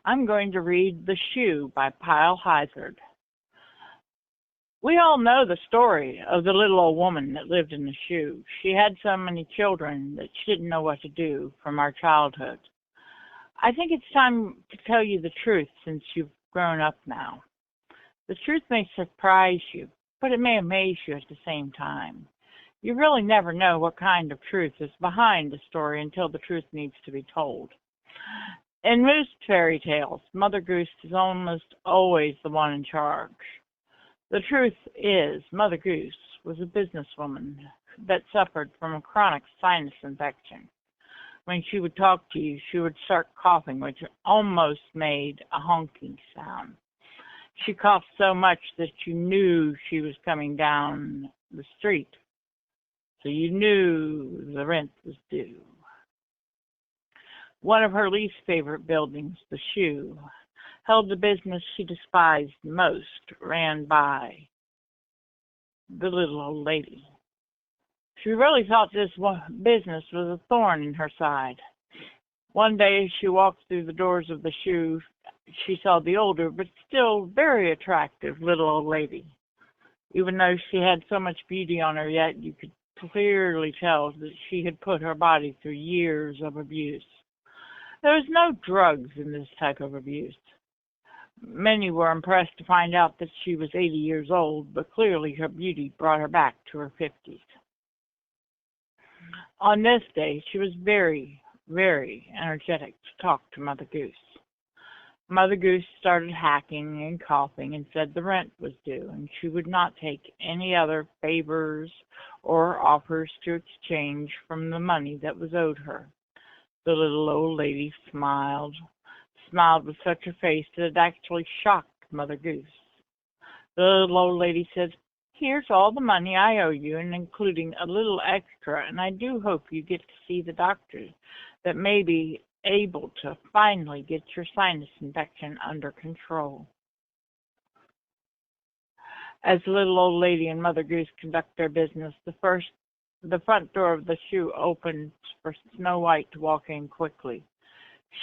I'm going to read The Shoe by Pyle Hazard. We all know the story of the little old woman that lived in the shoe. She had so many children that she didn't know what to do from our childhood. I think it's time to tell you the truth since you've grown up now. The truth may surprise you, but it may amaze you at the same time. You really never know what kind of truth is behind the story until the truth needs to be told. In most fairy tales, Mother Goose is almost always the one in charge. The truth is, Mother Goose was a businesswoman that suffered from a chronic sinus infection. When she would talk to you, she would start coughing, which almost made a honking sound. She coughed so much that you knew she was coming down the street, so you knew the rent was due. One of her least favorite buildings, the Shoe, held the business she despised most, ran by the little old lady. She really thought this business was a thorn in her side. One day, as she walked through the doors of the Shoe, she saw the older but still very attractive little old lady. Even though she had so much beauty on her yet, you could clearly tell that she had put her body through years of abuse. There was no drugs in this type of abuse. Many were impressed to find out that she was 80 years old, but clearly her beauty brought her back to her 50s. On this day, she was very, very energetic to talk to Mother Goose. Mother Goose started hacking and coughing and said the rent was due, and she would not take any other favors or offers to exchange from the money that was owed her. The little old lady smiled with such a face that it actually shocked Mother Goose. The little old lady said, "Here's all the money I owe you, and including a little extra, and I do hope you get to see the doctor that may be able to finally get your sinus infection under control." As the little old lady and Mother Goose conduct their business, the front door of the Shoe opens for Snow White to walk in quickly.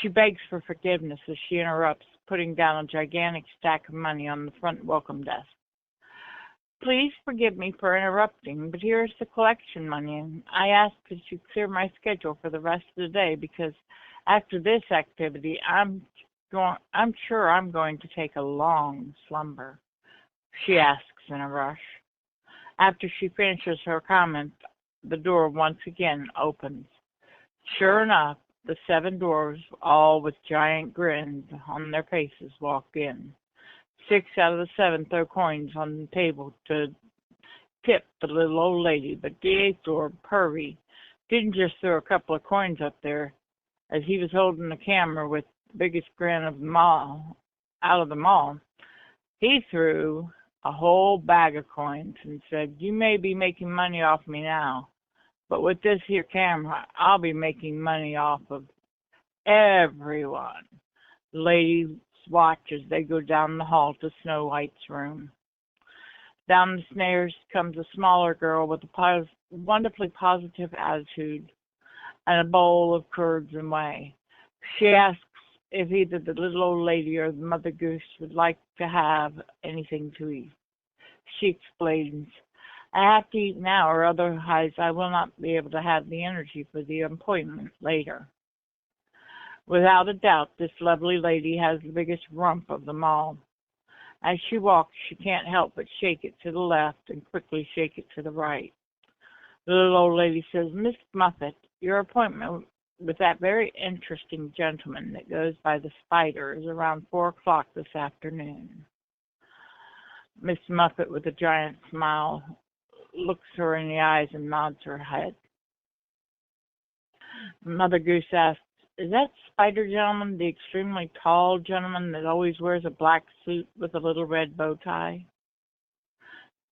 She begs for forgiveness as she interrupts, putting down a gigantic stack of money on the front welcome desk. "Please forgive me for interrupting, but here's the collection money, and I ask that you clear my schedule for the rest of the day because after this activity, I'm sure I'm going to take a long slumber," she asks in a rush. After she finishes her comment, the door once again opens. Sure enough, the 7 dwarves, all with giant grins on their faces, walk in. 6 out of the 7 throw coins on the table to tip the little old lady, but the 8th dwarf, Purry, didn't just throw a couple of coins up there. As he was holding the camera with the biggest grin of them all, out of them all, he threw a whole bag of coins and said, "You may be making money off me now, but with this here camera, I'll be making money off of everyone." The ladies watch as they go down the hall to Snow White's room. Down the stairs comes a smaller girl with a wonderfully positive attitude and a bowl of curds and whey. She asks if either the little old lady or the Mother Goose would like to have anything to eat. She explains, "I have to eat now, or otherwise I will not be able to have the energy for the appointment later." Without a doubt, this lovely lady has the biggest rump of them all. As she walks, she can't help but shake it to the left and quickly shake it to the right. The little old lady says, "Miss Muffet, your appointment with that very interesting gentleman that goes by the Spider is around 4 o'clock this afternoon." Miss Muffet, with a giant smile, looks her in the eyes and nods her head. Mother Goose asks, "Is that Spider gentleman the extremely tall gentleman that always wears a black suit with a little red bow tie?"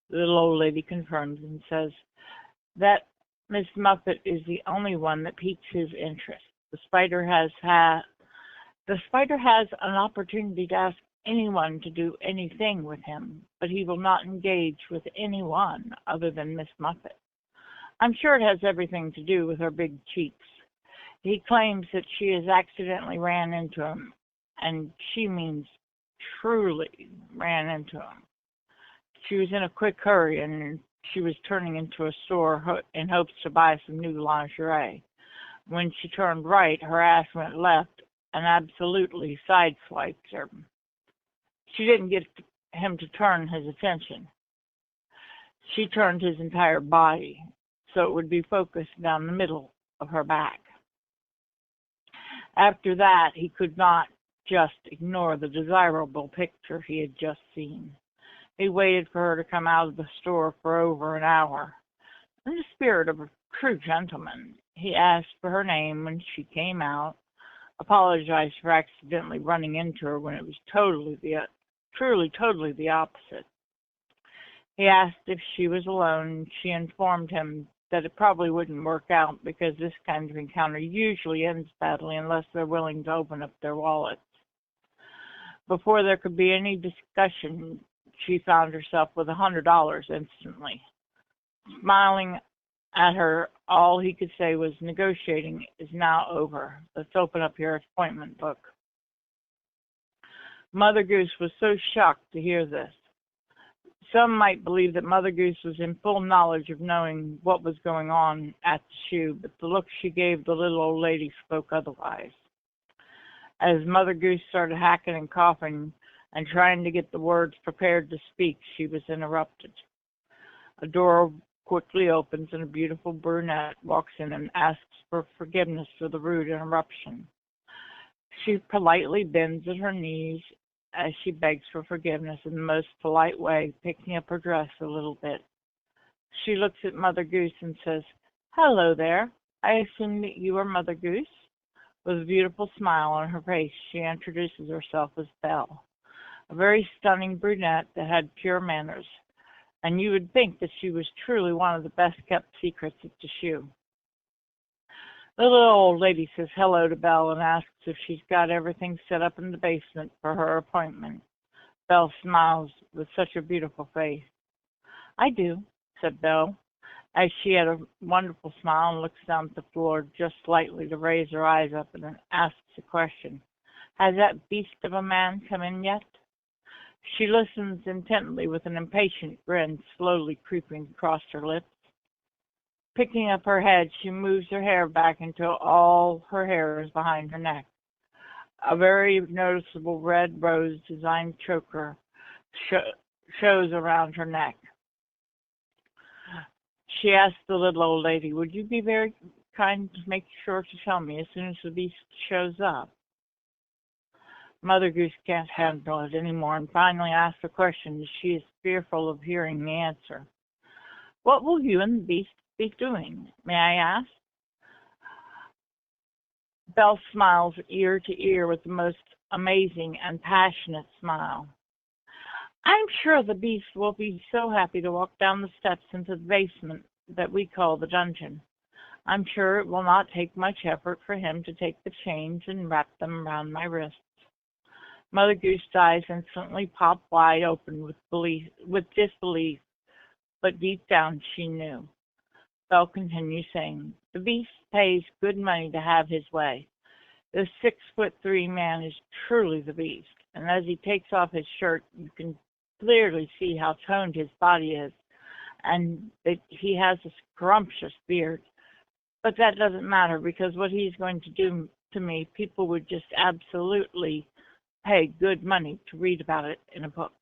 The little old lady confirms and says that Miss Muffet is the only one that piques his interest. The Spider has an opportunity to ask anyone to do anything with him, but he will not engage with anyone other than Miss Muffet. I'm sure it has everything to do with her big cheeks. He claims that she has accidentally ran into him and she means truly, ran into him. She was in a quick hurry, and she was turning into a store in hopes to buy some new lingerie. When she turned right, her ass went left and absolutely sideswiped her. She didn't get him to turn his attention. She turned his entire body so it would be focused down the middle of her back. After that, he could not just ignore the desirable picture he had just seen. He waited for her to come out of the store for over an hour. In the spirit of a true gentleman, he asked for her name when she came out, apologized for accidentally running into her when it was totally the opposite. He asked if she was alone, and she informed him that it probably wouldn't work out because this kind of encounter usually ends badly unless they're willing to open up their wallets. Before there could be any discussion, she found herself with $100 instantly. Smiling at her, all he could say was, "Negotiating is now over. Let's open up your appointment book." Mother Goose was so shocked to hear this. Some might believe that Mother Goose was in full knowledge of knowing what was going on at the shoe, but the look she gave the little old lady spoke otherwise. As Mother Goose started hacking and coughing and trying to get the words prepared to speak, she was interrupted. A door quickly opens and a beautiful brunette walks in and asks for forgiveness for the rude interruption. She politely bends at her knees as she begs for forgiveness in the most polite way, picking up her dress a little bit. She looks at Mother Goose and says, "Hello there. I assume that you are Mother Goose?" With a beautiful smile on her face, she introduces herself as Belle, a very stunning brunette that had pure manners, and you would think that she was truly one of the best-kept secrets at the shoe. The little old lady says hello to Belle and asks if she's got everything set up in the basement for her appointment. Belle smiles with such a beautiful face. "I do," said Belle, as she had a wonderful smile and looks down at the floor just slightly to raise her eyes up and asks a question. "Has that beast of a man come in yet?" She listens intently with an impatient grin slowly creeping across her lips. Picking up her head, she moves her hair back until all her hair is behind her neck. A very noticeable red rose designed choker shows around her neck. She asked the little old lady, "Would you be very kind to make sure to tell me as soon as the beast shows up?" Mother Goose can't handle it anymore and finally asks a question as she is fearful of hearing the answer. "What will you and the beast be doing, may I ask?" Belle smiles ear to ear with the most amazing and passionate smile. "I'm sure the beast will be so happy to walk down the steps into the basement that we call the dungeon. I'm sure it will not take much effort for him to take the chains and wrap them around my wrists." Mother Goose's eyes instantly pop wide open with disbelief, but deep down she knew. Belle continues saying, "The beast pays good money to have his way. This 6'3" man is truly the beast, and as he takes off his shirt, you can clearly see how toned his body is, and that he has a scrumptious beard. But that doesn't matter, because what he's going to do to me, people would just absolutely pay good money to read about it in a book."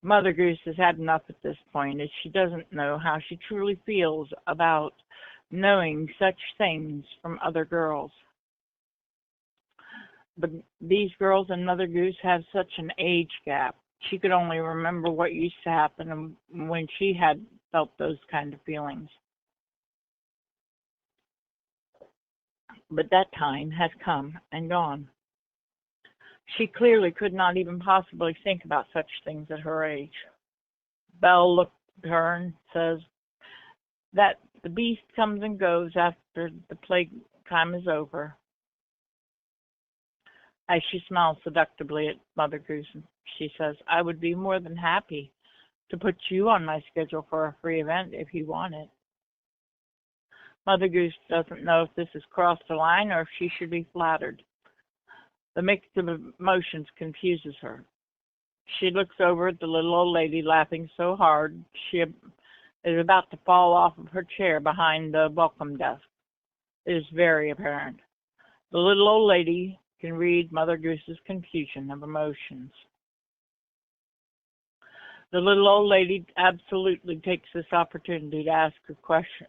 Mother Goose has had enough at this point, as she doesn't know how she truly feels about knowing such things from other girls. But these girls and Mother Goose have such an age gap. She could only remember what used to happen when she had felt those kind of feelings. But that time has come and gone. She clearly could not even possibly think about such things at her age. Belle looked at her and says that the beast comes and goes after the playtime is over. As she smiles seductively at Mother Goose, she says, "I would be more than happy to put you on my schedule for a free event if you want it." Mother Goose doesn't know if this has crossed the line or if she should be flattered. The mix of emotions confuses her. She looks over at the little old lady laughing so hard she is about to fall off of her chair behind the welcome desk. It is very apparent. The little old lady can read Mother Goose's confusion of emotions. The little old lady absolutely takes this opportunity to ask a question.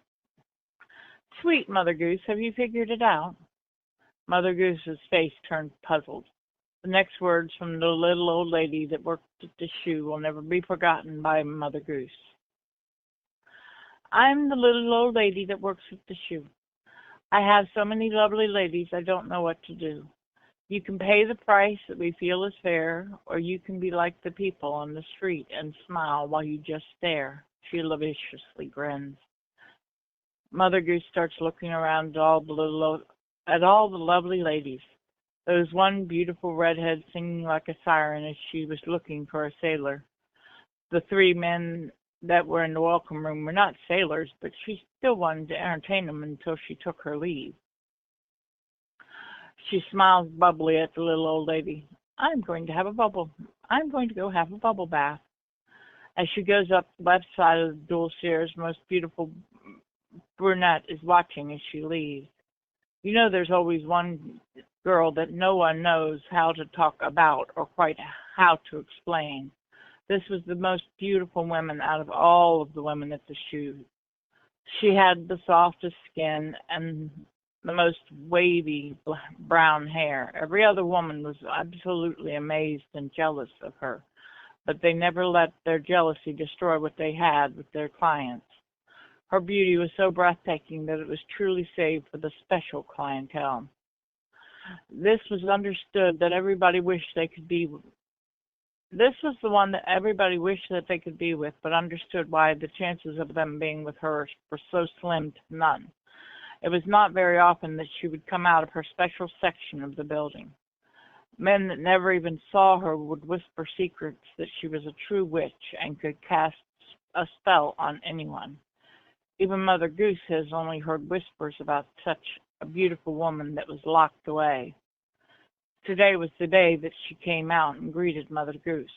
Sweet Mother Goose, have you figured it out? Mother Goose's face turned puzzled. The next words from the little old lady that worked at the shoe will never be forgotten by Mother Goose. I'm the little old lady that works at the shoe. I have so many lovely ladies I don't know what to do. You can pay the price that we feel is fair, or you can be like the people on the street and smile while you just stare. She lasciviously grins. Mother Goose starts looking around at all the lovely ladies. There was one beautiful redhead singing like a siren as she was looking for a sailor. The three men that were in the welcome room were not sailors, but she still wanted to entertain them until she took her leave. She smiles bubbly at the little old lady. I'm going to go have a bubble bath. As she goes up the left side of the dual stairs, most beautiful brunette is watching as she leaves. You know there's always one girl that no one knows how to talk about or quite how to explain. This was the most beautiful woman out of all of the women at the shoe. She had the softest skin and the most wavy brown hair. Every other woman was absolutely amazed and jealous of her, but they never let their jealousy destroy what they had with their clients. Her beauty was so breathtaking that it was truly saved for the special clientele. This was the one that everybody wished that they could be with, but understood why the chances of them being with her were so slim to none. It was not very often that she would come out of her special section of the building. Men that never even saw her would whisper secrets that she was a true witch and could cast a spell on anyone. Even Mother Goose has only heard whispers about such a beautiful woman that was locked away. Today was the day that she came out and greeted Mother Goose.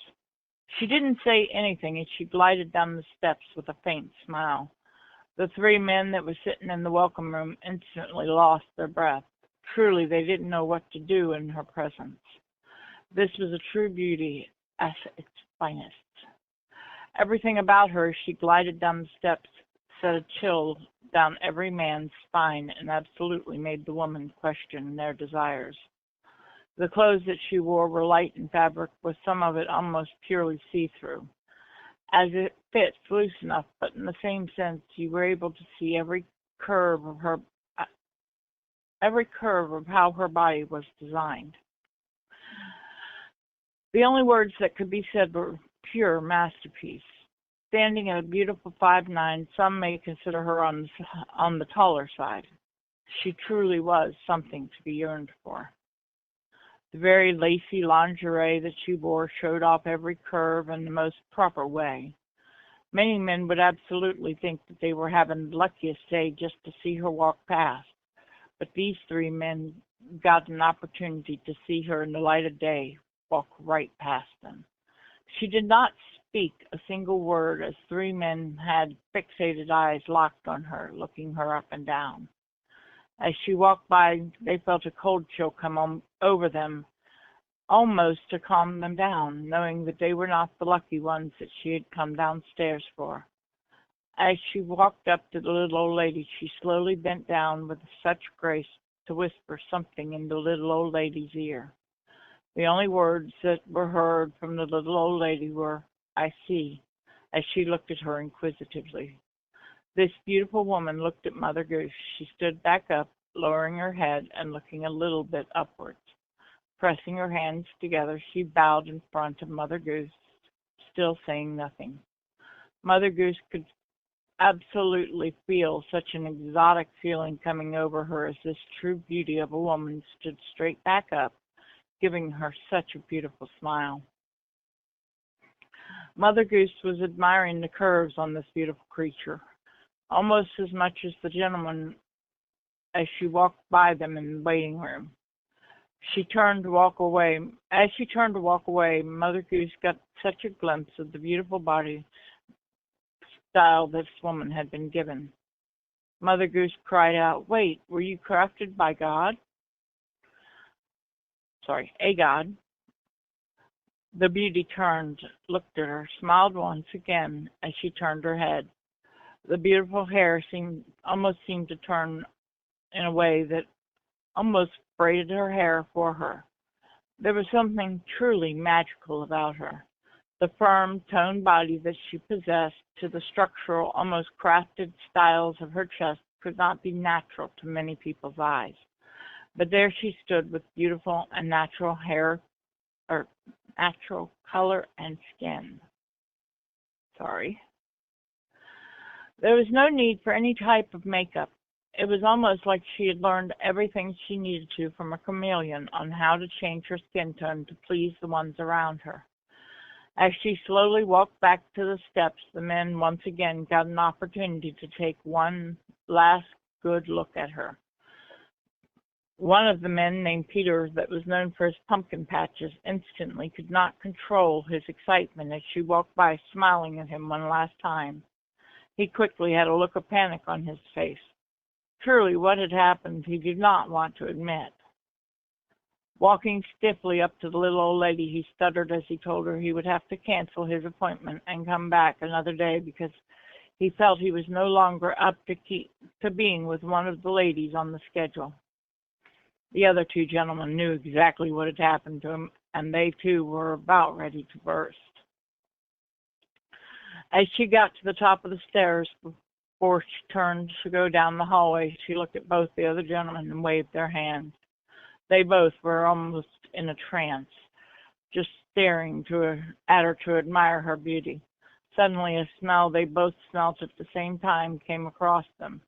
She didn't say anything as she glided down the steps with a faint smile. The three men that were sitting in the welcome room instantly lost their breath. Truly, they didn't know what to do in her presence. This was a true beauty at its finest. Everything about her as she glided down the steps set a chill down every man's spine and absolutely made the woman question their desires. The clothes that she wore were light in fabric, with some of it almost purely see-through. As it fits loose enough, but in the same sense, you were able to see every curve of how her body was designed. The only words that could be said were pure masterpiece. Standing at a beautiful 5'9", some may consider her on the taller side. She truly was something to be yearned for. The very lacy lingerie that she wore showed off every curve in the most proper way. Many men would absolutely think that they were having the luckiest day just to see her walk past, but these three men got an opportunity to see her in the light of day walk right past them. She did not speak a single word as three men had fixated eyes locked on her, looking her up and down. As she walked by, they felt a cold chill come over them, almost to calm them down, knowing that they were not the lucky ones that she had come downstairs for. As she walked up to the little old lady, she slowly bent down with such grace to whisper something in the little old lady's ear. The only words that were heard from the little old lady were, "I see," as she looked at her inquisitively. This beautiful woman looked at Mother Goose. She stood back up, lowering her head and looking a little bit upwards. Pressing her hands together, she bowed in front of Mother Goose, still saying nothing. Mother Goose could absolutely feel such an exotic feeling coming over her as this true beauty of a woman stood straight back up, giving her such a beautiful smile. Mother Goose was admiring the curves on this beautiful creature, almost as much as the gentleman as she walked by them in the waiting room. She turned to walk away. As she turned to walk away, Mother Goose got such a glimpse of the beautiful body style this woman had been given. Mother Goose cried out, "Wait, were you crafted by God?" Sorry, a God. The beauty turned, looked at her, smiled once again as she turned her head. The beautiful hair almost seemed to turn in a way that almost braided her hair for her. There was something truly magical about her. The firm, toned body that she possessed, to the structural, almost crafted styles of her chest, could not be natural to many people's eyes. But there she stood with beautiful and natural hair, or natural color and skin. Sorry. There was no need for any type of makeup. It was almost like she had learned everything she needed to from a chameleon on how to change her skin tone to please the ones around her. As she slowly walked back to the steps, the men once again got an opportunity to take one last good look at her. One of the men, named Peter, that was known for his pumpkin patches, instantly could not control his excitement as she walked by, smiling at him one last time. He quickly had a look of panic on his face. Truly, what had happened he did not want to admit. Walking stiffly up to the little old lady, he stuttered as he told her he would have to cancel his appointment and come back another day because he felt he was no longer up to being with one of the ladies on the schedule. The other two gentlemen knew exactly what had happened to him, and they too were about ready to burst. As she got to the top of the stairs, before she turned to go down the hallway, she looked at both the other gentlemen and waved their hands. They both were almost in a trance, just staring at her to admire her beauty. Suddenly a smell they both smelt at the same time came across them.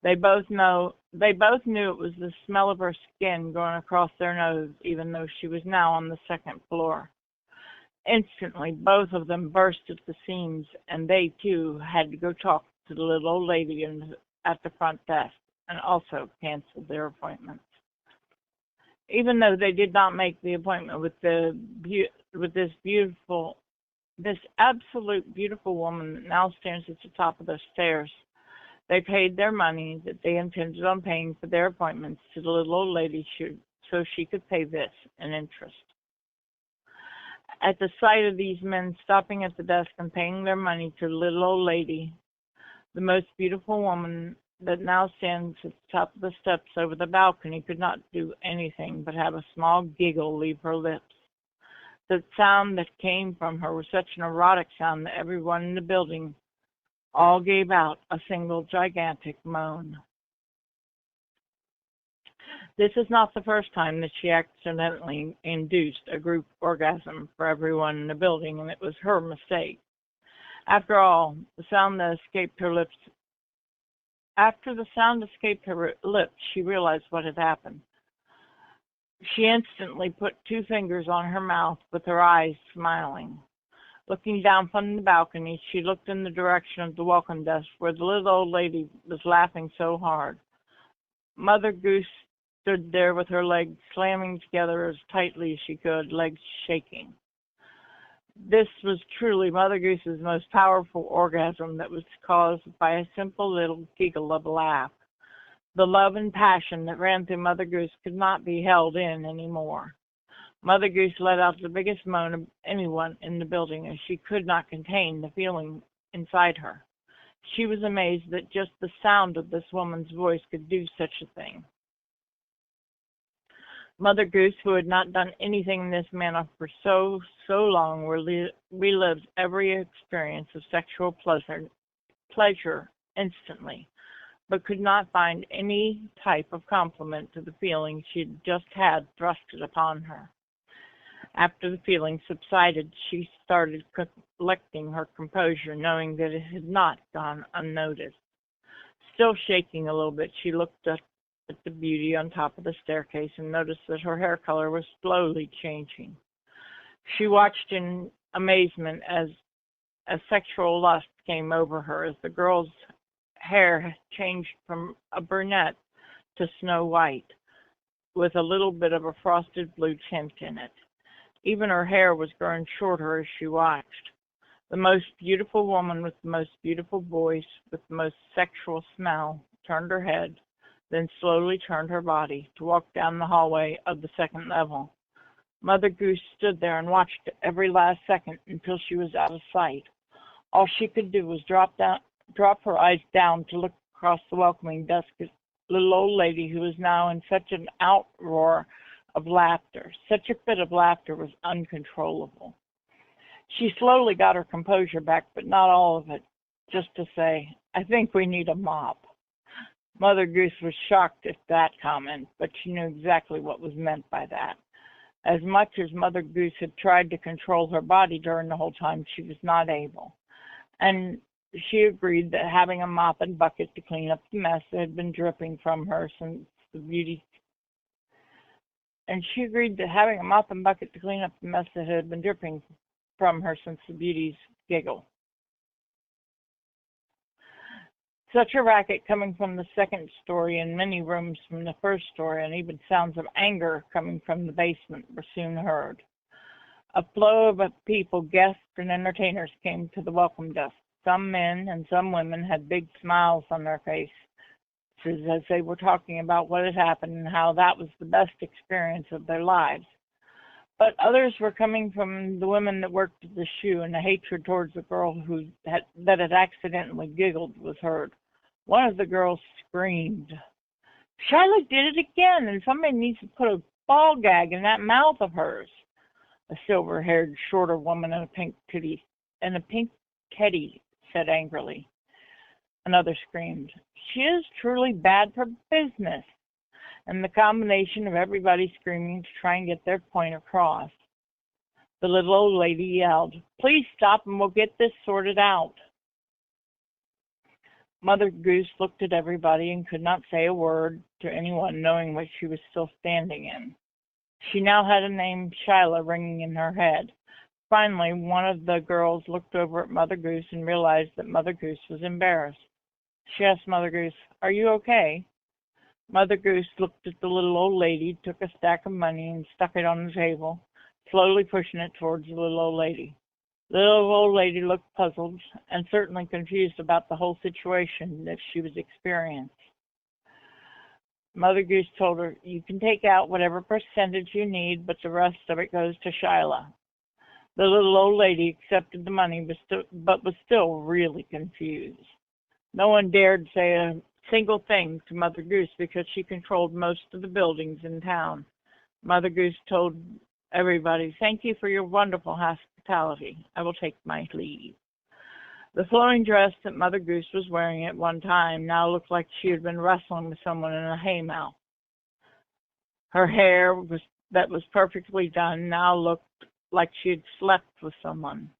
They both knew it was the smell of her skin going across their nose, even though she was now on the second floor. Instantly, both of them burst at the seams, and they too had to go talk to the little old lady at the front desk, and also canceled their appointments. Even though they did not make the appointment with this absolute beautiful woman that now stands at the top of the stairs, they paid their money that they intended on paying for their appointments to the little old lady so she could pay this in interest. At the sight of these men stopping at the desk and paying their money to the little old lady, the most beautiful woman that now stands at the top of the steps over the balcony could not do anything but have a small giggle leave her lips. The sound that came from her was such an erotic sound that everyone in the building all gave out a single gigantic moan. This is not the first time that she accidentally induced a group orgasm for everyone in the building, and it was her mistake. After all, the sound that escaped her lips, she realized what had happened. She instantly put two fingers on her mouth with her eyes smiling. Looking down from the balcony, she looked in the direction of the welcome desk where the little old lady was laughing so hard. Mother Goose stood there with her legs slamming together as tightly as she could, legs shaking. This was truly Mother Goose's most powerful orgasm that was caused by a simple little giggle of a laugh. The love and passion that ran through Mother Goose could not be held in anymore. Mother Goose let out the biggest moan of anyone in the building as she could not contain the feeling inside her. She was amazed that just the sound of this woman's voice could do such a thing. Mother Goose, who had not done anything in this manner for so long, relived every experience of sexual pleasure instantly, but could not find any type of compliment to the feeling she had just had thrusted upon her. After the feeling subsided, she started collecting her composure, knowing that it had not gone unnoticed. Still shaking a little bit, she looked at the beauty on top of the staircase and noticed that her hair color was slowly changing. She watched in amazement as a sexual lust came over her as the girl's hair changed from a brunette to snow white. with a little bit of a frosted blue tint in it. Even her hair was growing shorter as she watched. The most beautiful woman with the most beautiful voice, with the most sexual smell, turned her head, then slowly turned her body to walk down the hallway of the second level. Mother Goose stood there and watched it every last second until she was out of sight. All she could do was drop her eyes down to look across the welcoming dusk at the little old lady who was now in such an outroar of laughter. Such a fit of laughter was uncontrollable. She slowly got her composure back, but not all of it, just to say, "I think we need a mop." Mother Goose was shocked at that comment, but she knew exactly what was meant by that. As much as Mother Goose had tried to control her body during the whole time, she was not able. And she agreed that having a mop and bucket to clean up the mess that had been dripping from her since the beauty from her since the beauty's giggle. Such a racket coming from the second story and many rooms from the first story, and even sounds of anger coming from the basement, were soon heard. A flow of people, guests and entertainers, came to the welcome desk. Some men and some women had big smiles on their faces as they were talking about what had happened and how that was the best experience of their lives. But others were coming from the women that worked at the shoe, and the hatred towards the girl that had accidentally giggled was heard. One of the girls screamed, "Charlotte did it again, and somebody needs to put a ball gag in that mouth of hers." A silver-haired, shorter woman in a pink teddy said angrily. Another screamed, "She is truly bad for business." And the combination of everybody screaming to try and get their point across. The little old lady yelled, "Please stop and we'll get this sorted out." Mother Goose looked at everybody and could not say a word to anyone, knowing what she was still standing in. She now had a name, Shyla, ringing in her head. Finally, one of the girls looked over at Mother Goose and realized that Mother Goose was embarrassed. She asked Mother Goose, "Are you okay?" Mother Goose looked at the little old lady, took a stack of money and stuck it on the table, slowly pushing it towards the little old lady. The little old lady looked puzzled and certainly confused about the whole situation that she was experiencing. Mother Goose told her, "You can take out whatever percentage you need, but the rest of it goes to Shyla." The little old lady accepted the money, but was still really confused. No one dared say a single thing to Mother Goose because she controlled most of the buildings in town. Mother Goose told everybody, "Thank you for your wonderful hospitality. I will take my leave." The flowing dress that Mother Goose was wearing at one time now looked like she had been wrestling with someone in a haymow. Her hair that was perfectly done now looked like she had slept with someone.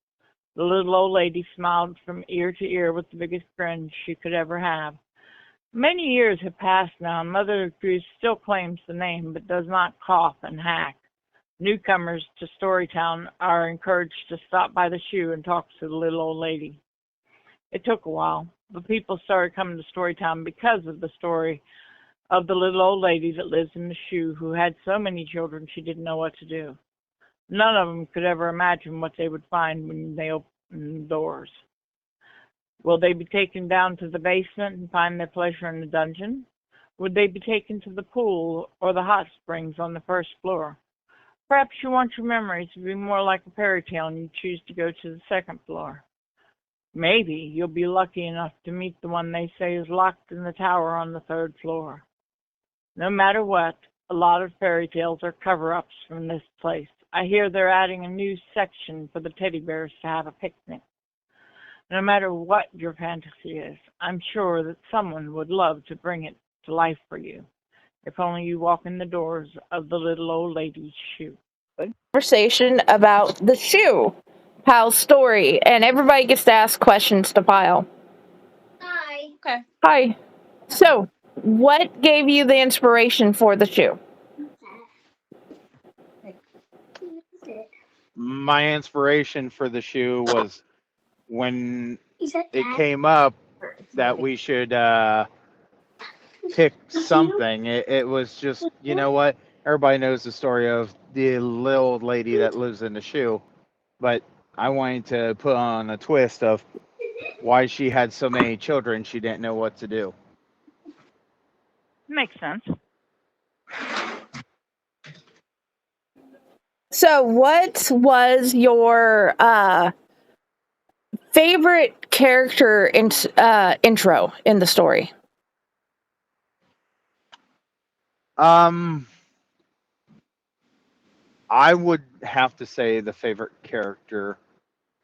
The little old lady smiled from ear to ear with the biggest grin she could ever have. Many years have passed now, and Mother Goose still claims the name, but does not cough and hack. Newcomers to Storytown are encouraged to stop by the shoe and talk to the little old lady. It took a while, but people started coming to Storytown because of the story of the little old lady that lives in the shoe who had so many children she didn't know what to do. None of them could ever imagine what they would find when they opened the doors. Will they be taken down to the basement and find their pleasure in the dungeon? Would they be taken to the pool or the hot springs on the first floor? Perhaps you want your memories to be more like a fairy tale and you choose to go to the second floor. Maybe you'll be lucky enough to meet the one they say is locked in the tower on the third floor. No matter what, a lot of fairy tales are cover-ups from this place. I hear they're adding a new section for the teddy bears to have a picnic. No matter what your fantasy is, I'm sure that someone would love to bring it to life for you, if only you walk in the doors of the little old lady's shoe. Conversation about the shoe, Pal's story, and everybody gets to ask questions to Pile. Hi. Okay. Hi. So, what gave you the inspiration for the shoe? My inspiration for the shoe was when it came up that we should pick something. It was just, you know what? Everybody knows the story of the little old lady that lives in the shoe, but I wanted to put on a twist of why she had so many children she didn't know what to do. Makes sense. So, what was your favorite character intro in the story? I would have to say the favorite character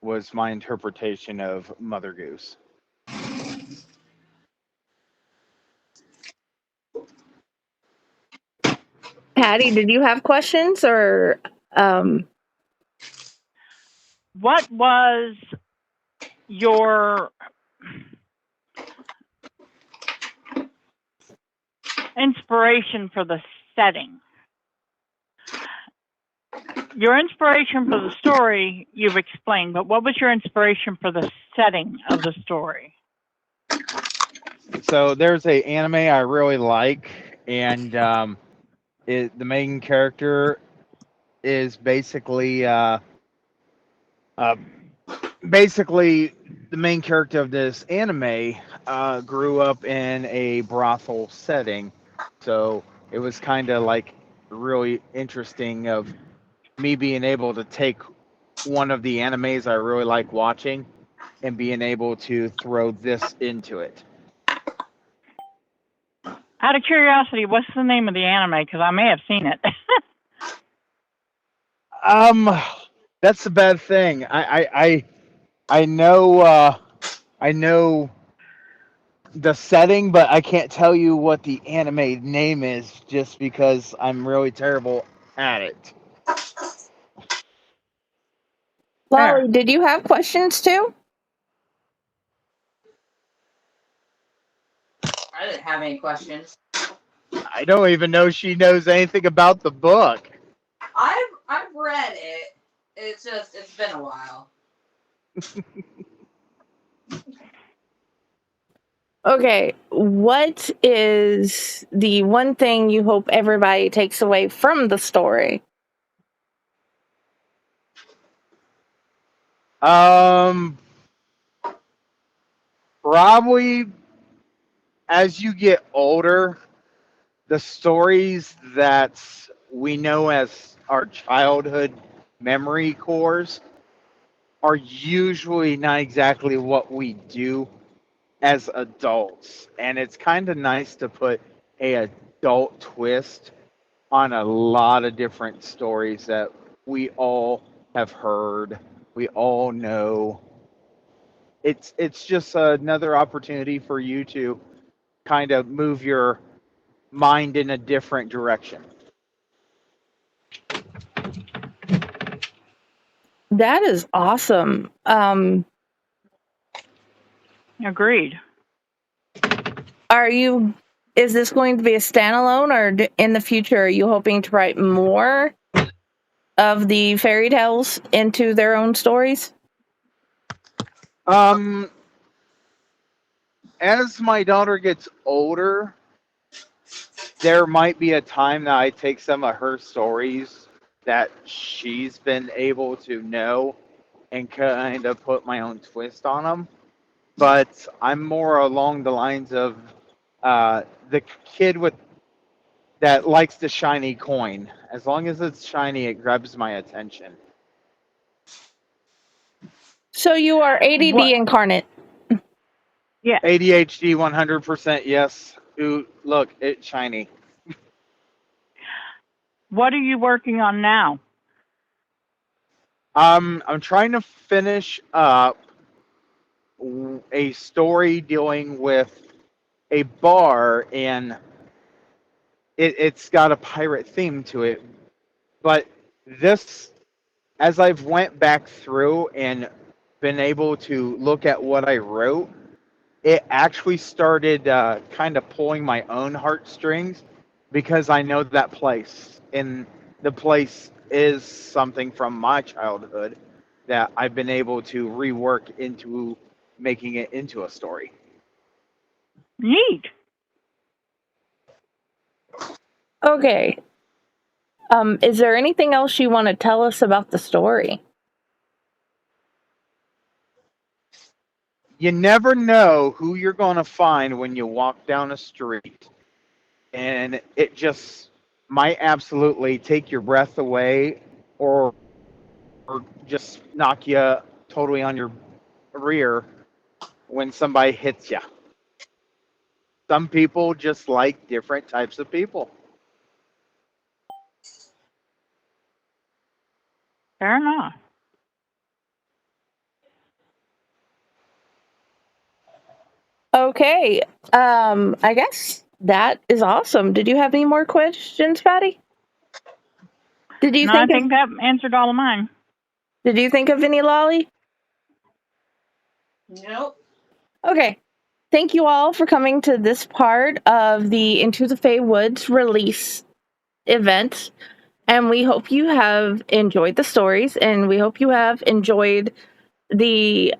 was my interpretation of Mother Goose. Patty, did you have questions or What was your inspiration for the setting? Your inspiration for the story, you've explained, but what was your inspiration for the setting of the story? So there's a anime I really like, and the main character is basically basically the main character of this anime grew up in a brothel setting, so it was kind of like really interesting of me being able to take one of the animes I really like watching and being able to throw this into it. Out of curiosity, what's the name of the anime? Because I may have seen it. That's the bad thing. I know I know the setting, but I can't tell you what the anime name is just because I'm really terrible at it. Lolly, did you have questions too? I didn't have any questions. I don't even know she knows anything about the book. I've read it. It's been a while. Okay, what is the one thing you hope everybody takes away from the story? Probably as you get older, the stories that we know as our childhood memory cores are usually not exactly what we do as adults. And it's kind of nice to put a adult twist on a lot of different stories that we all have heard, we all know. It's just another opportunity for you to kind of move your mind in a different direction. That is awesome. Agreed. Is this going to be a standalone, or in the future are you hoping to write more of the fairy tales into their own stories? As my daughter gets older, there might be a time that I take some of her stories that she's been able to know and kind of put my own twist on them. But I'm more along the lines of the kid with that likes the shiny coin. As long as it's shiny, it grabs my attention. So you are ADD incarnate. Yeah. ADHD 100%, yes. Ooh, look, it's shiny. What are you working on now? I'm trying to finish up a story dealing with a bar, and it's got a pirate theme to it. But this, as I've went back through and been able to look at what I wrote, it actually started kind of pulling my own heartstrings because I know that place, and the place is something from my childhood that I've been able to rework into making it into a story. Neat. Okay. Is there anything else you want to tell us about the story? You never know who you're going to find when you walk down a street. And it just might absolutely take your breath away or just knock you totally on your rear when somebody hits you. Some people just like different types of people. Fair enough. Okay. I guess that is awesome. Did you have any more questions, Patty? Did you No, I think think that answered all of mine. Did you think of any, Lolly? Nope. Okay. Thank you all for coming to this part of the Into the Fae Woods release event. And we hope you have enjoyed the stories, and we hope you have enjoyed the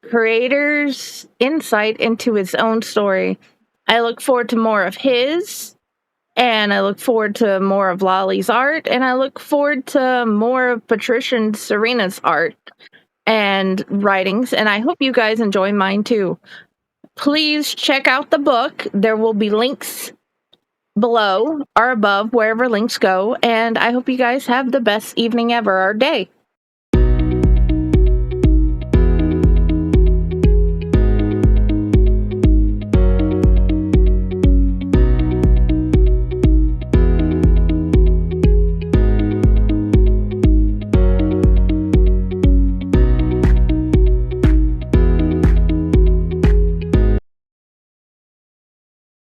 creator's insight into his own story. I look forward to more of his, and I look forward to more of Lolly's art, and I look forward to more of Patricia and Serena's art and writings, and I hope you guys enjoy mine too. Please check out the book. There will be links below or above, wherever links go, and I hope you guys have the best evening ever or day.